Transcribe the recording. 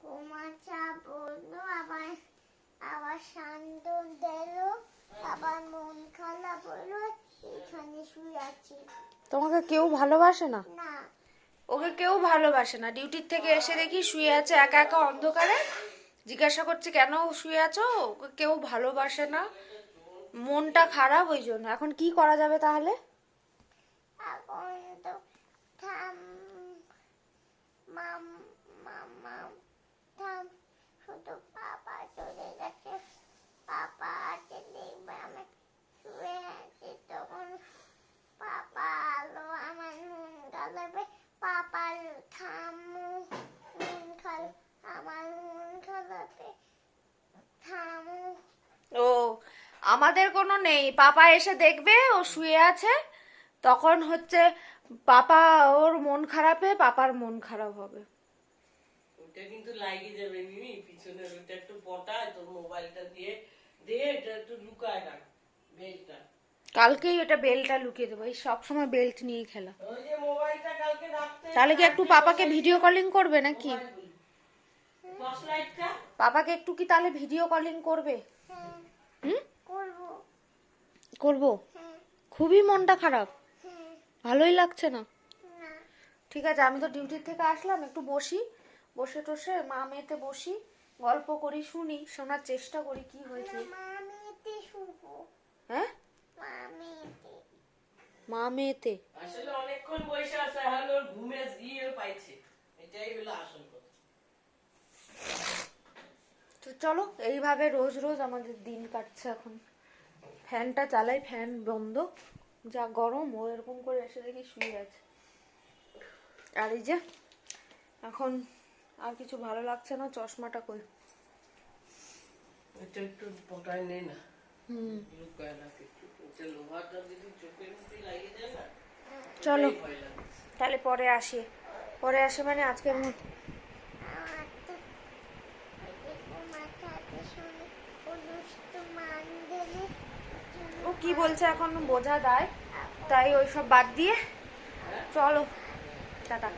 কুমাচা বললো, আবার আবার শান্ত দিল, আবার মন খারাপ হলো, এখানে শুয়ে আছি। তোমাকে কেউ ভালোবাসে না? না, ওকে কেউ ভালোবাসে না। ডিউটির থেকে এসে দেখি শুয়ে আছে একা একা অন্ধকারে। জিজ্ঞাসা করছে কেন শুয়ে আছো, ওকে কেউ ভালোবাসে না, মনটা খারাপ ওই জন্য। এখন কি করা যাবে তাহলে? এখন তো থাম মাম মামা থাম, শুধু পাপা চলে গেছে, পাপা আছে দেখবে আমি শুয়ে আছি, তখন পাপা আলো আমার নুন গালাবে, পাপা থামু নুন খাল, আমার নুন খালাবে, থামু। ও, আমাদের কোনো নেই। পাপা এসে দেখবে ও শুয়ে আছে, তখন হচ্ছে পাপা, ওর মন খারাপে পাপার মন খারাপ হবে। ওটা কিন্তু লাগিয়ে যাবে মিমি, পিছনের ওটা একটু পটায়, তোর মোবাইলটা দিয়ে দে, এটা একটু লুকায় রাখ বেলটা। কালকেই ওটা বেলটা লুকিয়ে দেবো। এই সবসময় বেল্ট নিয়ে খেলা। ওই যে মোবাইলটা কালকে রাখতে, তাহলে কি একটু পাপাকে ভিডিও কলিং করবে নাকি? টর্চ লাইটটা পাপাকে একটু কি তাহলে ভিডিও কলিং করবে? হ্যাঁ, হুম, করবো। করবো। হ্যাঁ, খুবই মনটা খারাপ, হ্যাঁ, ভালোই লাগছে না। না, ঠিক আছে, আমি তো ডিউটির থেকে আসলাম, একটু বসি, বসে টসে মা মেয়েতে বসি, গল্প করি, শুনি, শোনার চেষ্টা করি কি হয়েছে। মামিতে শুবো, হ্যাঁ, মামিতে। মা মেয়েতে। আসলে অনেকক্ষণ বসে আছে, হলো ঘুমে ইয়ে পাইছে, এটাই হলো আসল কথা। তো চলো, এইভাবে রোজ রোজ আমাদের দিন কাটছে এখন। ফ্যানটা চালাই, ফ্যান বন্ধ, যা গরম। ও এরকম করে এসে দেখি শুয়ে আছে। আর এই যে এখন আর কিছু ভালো লাগছে না। চশমাটা কই? এটা একটু পটায় নে না, হুম, লুকায় রাখ একটু। ওটা লোহাটা যদি চোখের মধ্যে লাগিয়ে যায় না, চলো ওটাই ভয় লাগে। তাহলে পরে আসি। পরে আসি মানে আজকের মতো। আমার তো মাথাতে শুনে অনুষ্ঠ মান দিলে, ও কি বলছে এখন বোঝা দেয়, তাই ওইসব বাদ দিয়ে চলো, টাটা।